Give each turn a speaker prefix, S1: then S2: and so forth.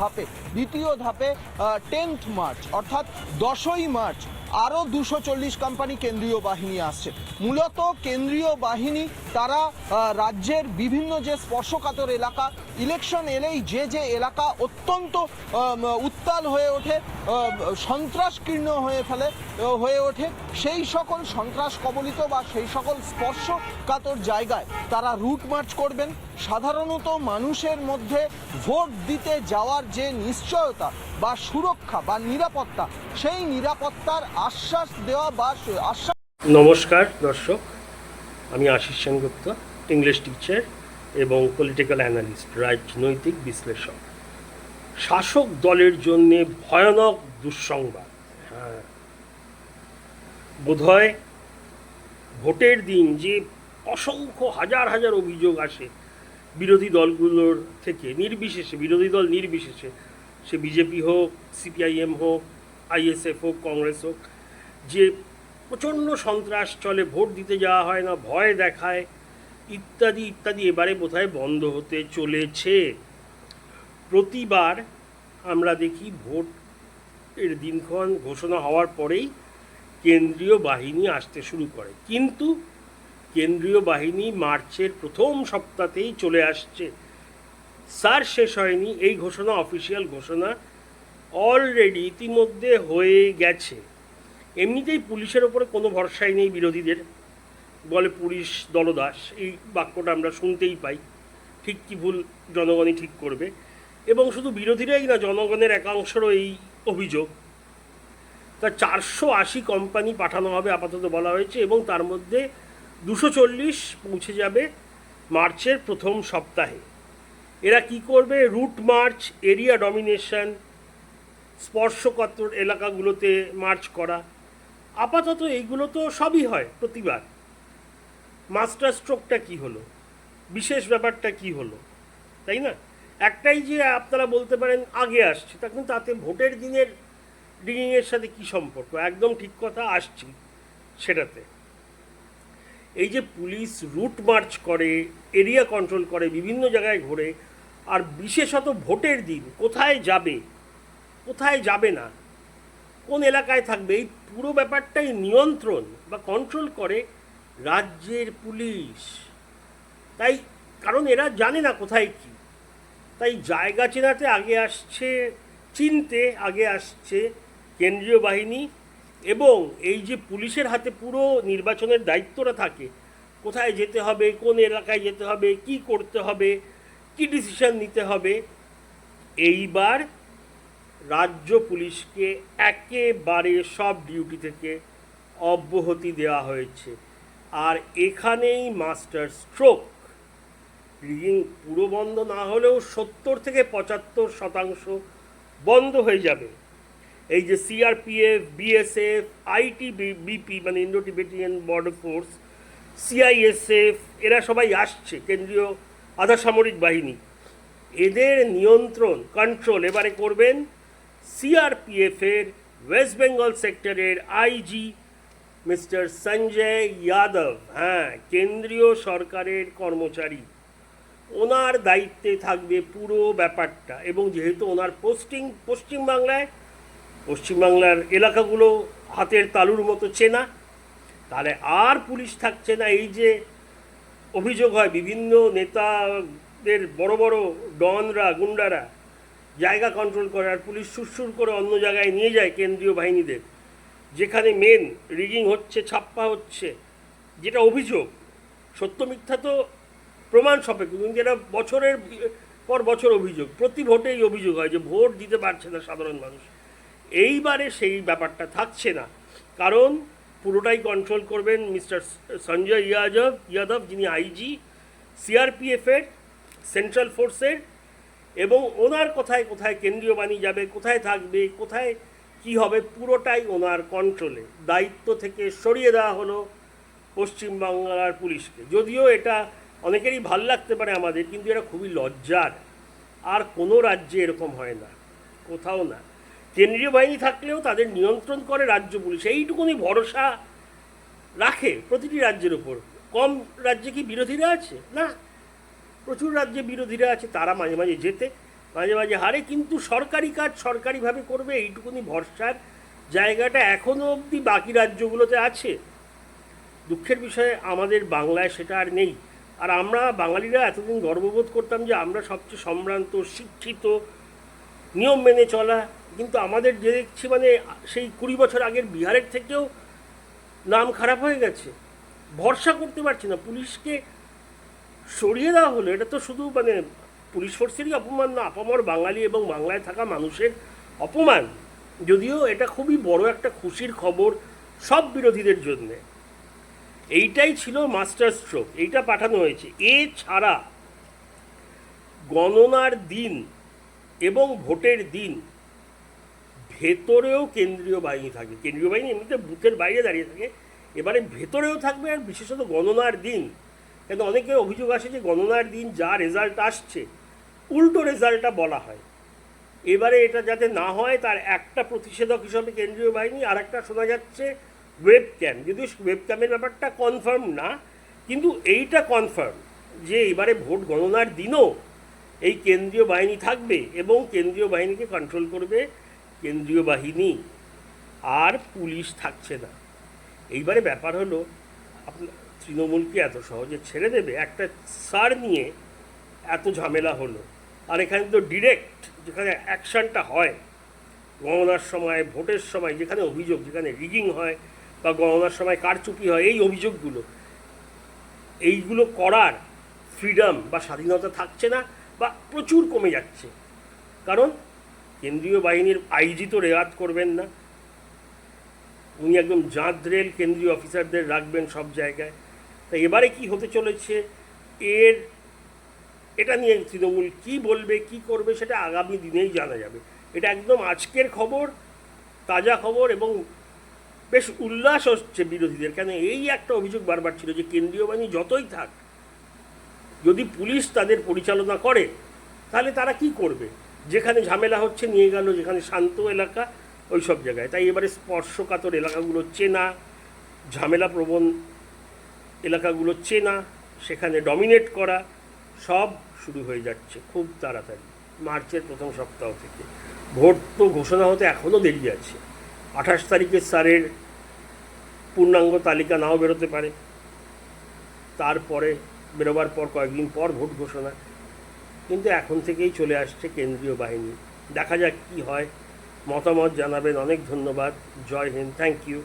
S1: ধাপে দ্বিতীয় ধাপে 10th মার্চ অর্থাৎ 10ই মার্চ আরও 240 কোম্পানি কেন্দ্রীয় বাহিনী আসছে। মূলত কেন্দ্রীয় বাহিনী তারা রাজ্যের বিভিন্ন যে স্পর্শকাতর এলাকা, ইলেকশন এলেই যে যে এলাকা অত্যন্ত উত্তাল হয়ে ওঠে, সন্ত্রাসকীর্ণ হয়ে ওঠে, সেই সকল সন্ত্রাস কবলিত বা সেই সকল স্পর্শকাতর জায়গায় তারা রুট মার্চ করবেন। সাধারণত মানুষের মধ্যে ভোট দিতে যাওয়ার যে নিশ্চয়তা বা সুরক্ষা বা নিরাপত্তা, সেই নিরাপত্তার আশ্বাস দেওয়া বা আশ্বাস।
S2: নমস্কার দর্শক, আমি আশিস সেনগুপ্ত, ইংলিশ টিচার এবং পলিটিক্যাল অ্যানালিস্ট, রাজনৈতিক বিশ্লেষক। শাসক দলের জন্যে ভয়ানক দুঃসংবাদ। বোধহয় ভোটের দিন যে অসংখ্য হাজার হাজার অভিযোগ আসে বিরোধী দলগুলোর থেকে, বিরোধী দল নির্বিশেষে, সে বিজেপি হোক, সিপিআইএম হোক, আইএসএফ হোক, কংগ্রেস হোক, যে প্রচণ্ড সন্ত্রাস চলে, ভোট দিতে যাওয়া হয় না, ভয় দেখায়, ইত্যাদি ইত্যাদি, এবারে বোধহয় বন্ধ হতে চলেছে। প্রতিবার আমরা দেখি ভোটের দিনক্ষণ ঘোষণা হওয়ার পরেই কেন্দ্রীয় বাহিনী আসতে শুরু করে, কিন্তু কেন্দ্রীয় বাহিনী মার্চের প্রথম সপ্তাহতেই চলে আসছে। স্যার শেষ হয়নি, এই ঘোষণা, অফিসিয়াল ঘোষণা অলরেডি ইতিমধ্যে হয়ে গেছে। এমনিতেই পুলিশের ওপরে কোনো ভরসাই নেই বিরোধীদের, বলে পুলিশ দলদাস, এই বাক্যটা আমরা শুনতেই পাই। ঠিক কি ভুল জনগণই ঠিক করবে, এবং শুধু বিরোধীরাই না, জনগণের একাংশেরও এই অভিযোগ। তা 480 কোম্পানি পাঠানো হবে আপাতত বলা হয়েছে, এবং তার মধ্যে 240 পৌঁছে যাবে মার্চের প্রথম সপ্তাহে। এরা কি করবে? রুট মার্চ, এরিয়া ডমিনেশন, স্পর্শকাতর এলাকাগুলোতে মার্চ করা। আপাতত এইগুলো তো সবই হয় প্রতিবার। মাস্টার স্ট্রোকটা কি হলো, বিশেষ ব্যাপারটা কি হলো, তাই না? একটাই যে আপনারা বলতে পারেন আগে আসছে, তা কিন্তু তাতে ভোটের দিনের রিগিংয়ের সাথে কি সম্পর্ক? একদম ঠিক কথা, আসছি সেটাতে। এই যে পুলিশ রুট মার্চ করে, এরিয়া কন্ট্রোল করে, বিভিন্ন জায়গায় ঘোরে, আর বিশেষত ভোটের দিন কোথায় যাবে, কোথায় যাবে না, কোন এলাকায় থাকবে, এই পুরো ব্যাপারটাই নিয়ন্ত্রণ বা কন্ট্রোল করে রাজ্যের পুলিশ। তাই কারণ এরা জানে না কোথায় কি, তাই জায়গা চেনাতে আগে আসছে, চিনতে আগে আসছে কেন্দ্রীয় বাহিনী। এবং এই যে পুলিশের হাতে পুরো নির্বাচনের দায়িত্বটা থাকে, কোথায় যেতে হবে, কোন এলাকায় যেতে হবে, কি করতে হবে, কি ডিসিশন নিতে হবে, এইবার রাজ্য পুলিশকে একেবারে সব ডিউটি থেকে অব্যাহতি দেওয়া হয়েছে। আর এখানেই মাস্টার স্ট্রোক। রিগিং পুরো বন্ধ না হলেও 70 থেকে 75% বন্ধ হয়ে যাবে। এই যে সিআরপিএফ, বিএসএফ, আইটিবিপি মানে Indo Tibetan border force, CISF, এরা সবাই আসছে, কেন্দ্রীয় আধা সামরিক বাহিনী। এদের নিয়ন্ত্রণ, কন্ট্রোল এবারে করবেন সিআরপিএফের ওয়েস্ট বেঙ্গল সেক্টরের আইজি মিস্টার সঞ্জয় যাদব। কেন্দ্রীয় সরকারের কর্মচারী, ওনার দায়িত্বে থাকবে পুরো ব্যাপারটা। এবং যেহেতু ওনার পোস্টিং পশ্চিমবাংলার এলাকাগুলো হাতের তালুর মতো চেনা, তাহলে আর পুলিশ থাকছে না। এই যে অভিযোগ হয় বিভিন্ন নেতাদের, বড় বড় ডনরা, গুন্ডারা জায়গা কন্ট্রোল করে, আর পুলিশ সুরসুর করে অন্য জায়গায় নিয়ে যায় কেন্দ্রীয় বাহিনীদের, যেখানে মেন রিগিং হচ্ছে, ছাপ্পা হচ্ছে, যেটা অভিযোগ। সত্য মিথ্যা তো প্রমাণ সাপেক্ষ, কিন্তু এটা বছরের পর বছর অভিযোগ, প্রতি ভোটেই অভিযোগ হয় যে ভোট দিতে পারছে না সাধারণ মানুষ। এইবারে সেই ব্যাপারটা থাকছে না, কারণ পুরোটাই কন্ট্রোল করবেন মিস্টার সঞ্জয় যাদব, যিনি আইজি সিআরপিএফের, সেন্ট্রাল ফোর্সের। এবং ওনার কোথায় কোথায় কেন্দ্রীয় বাহিনী যাবে, কোথায় থাকবে, কোথায় কি হবে, পুরোটাই ওনার কন্ট্রোলে। দায়িত্ব থেকে সরিয়ে দেওয়া হলো পশ্চিমবাংলার পুলিশকে। যদিও এটা অনেকেরই ভাল লাগতে পারে আমাদের, কিন্তু এটা খুবই লজ্জার। আর কোনো রাজ্যে এরকম হয় না, কোথাও না। কেন্দ্রীয় বাহিনী থাকলেও তাদের নিয়ন্ত্রণ করে রাজ্য পুলিশ, এইটুকুনি ভরসা রাখে প্রতিটি রাজ্যের ওপর। কম রাজ্যে কি বিরোধীরা আছে? না, প্রচুর রাজ্যে বিরোধীরা আছে, তারা মাঝে মাঝে যেতে মাঝে মাঝে হারে, কিন্তু সরকারি কাজ সরকারিভাবে করবে এইটুকুনি ভরসার জায়গাটা এখনও অবধি বাকি রাজ্যগুলোতে আছে। দুঃখের বিষয়ে আমাদের বাংলায় সেটা আর নেই। আর আমরা বাঙালিরা এতদিন গর্ববোধ করতাম যে আমরা সবচেয়ে সম্ভ্রান্ত, শিক্ষিত, নিয়ম মেনে চলা, কিন্তু আমাদের যে দেখছি মানে সেই 20 বছর আগের বিহারের থেকেও নাম খারাপ হয়ে গেছে। ভরসা করতে পারছি না, পুলিশকে সরিয়ে দেওয়া হলো, এটা তো শুধু মানে পুলিশ ফোর্সেরই অপমান না, আপামর বাঙালি এবং বাংলায় থাকা মানুষের অপমান। যদিও এটা খুবই বড় একটা খুশির খবর সব বিরোধীদের জন্যে। এইটাই ছিল মাস্টার স্ট্রোক, এইটা পাঠানো হয়েছে। এছাড়া গণনার দিন এবং ভোটের দিন ভেতরেও কেন্দ্রীয় বাহিনী থাকবে। কেন্দ্রীয় বাহিনী এমনিতে বুথের বাইরে দাঁড়িয়ে থাকে, এবারে ভেতরেও থাকবে, আর বিশেষত গণনার দিন। কেন অনেকের অভিযোগ আসে যে গণনার দিন যা রেজাল্ট আসছে উল্টো রেজাল্টটা বলা হয়। এবারে এটা যাতে না হয় তার একটা প্রতিষেধক হিসাবে কেন্দ্রীয় বাহিনী, আর একটা শোনা যাচ্ছে ওয়েব ক্যাম। যদিও ওয়েব ক্যামের ব্যাপারটা কনফার্ম না, কিন্তু এইটা কনফার্ম যে এবারে ভোট গণনার দিনও এই কেন্দ্রীয় বাহিনী থাকবে এবং কেন্দ্রীয় বাহিনীকে কন্ট্রোল করবে কেন্দ্রীয় বাহিনী, আর পুলিশ থাকছে না। এইবারে ব্যাপার হলো আপনার তৃণমূলকে এত সহজে ছেড়ে দেবে? একটা সার নিয়ে এত ঝামেলা হলো, আর এখানে তো ডিরেক্ট যেখানে অ্যাকশানটা হয় গণনার সময়, ভোটের সময়, যেখানে অভিযোগ, যেখানে রিগিং হয় বা গণনার সময় কারচুপি হয়, এই অভিযোগগুলো, এইগুলো করার ফ্রিডম বা স্বাধীনতা থাকছে না বা প্রচুর কমে যাচ্ছে। কারণ কেন্দ্রীয় বাহিনীর আইজি তো রেয়াত করবেন না, উনি একদম জাঁদরেল কেন্দ্রীয় অফিসারদের রাখবেন সব জায়গায়। তাই এবারে কি হতে চলেছে এটা নিয়ে তৃণমূল কি বলবে, কি করবে, সেটা আগামী দিনেই জানা যাবে। এটা একদম আজকের খবর, তাজা খবর, এবং বেশ উল্লাস হচ্ছে বিরোধীদের। কেন এই একটা অভিযোগ বারবার ছিল যে কেন্দ্রীয় বাহিনী যতই থাক, যদি পুলিশ তাদের পরিচালনা করে তাহলে তারা কি করবে? যেখানে ঝামেলা হচ্ছে নিয়ে গেল, যেখানে শান্ত এলাকা ওই সব জায়গায়। তাই এবারে স্পর্শকাতর এলাকাগুলো চেনা, ঝামেলা প্রবণ এলাকাগুলো চেনা, সেখানে ডমিনেট করা, সব শুরু হয়ে যাচ্ছে খুব তাড়াতাড়ি, মার্চের প্রথম সপ্তাহ থেকে। ভোট তো ঘোষণা হতে এখনও দেরি আছে। 28 তারিখে স্যারের পূর্ণাঙ্গ তালিকা নাও বেরোতে পারে, তারপরে বেরোবার পর কয়েকদিন পর ভোট ঘোষণা। কিন্তু এখন থেকেই চলে আসছে কেন্দ্রীয় বাহিনী। দেখা যাক কি হয়, মতামত জানাবেন। অনেক ধন্যবাদ। জয় হিন্দ, থ্যাংক ইউ।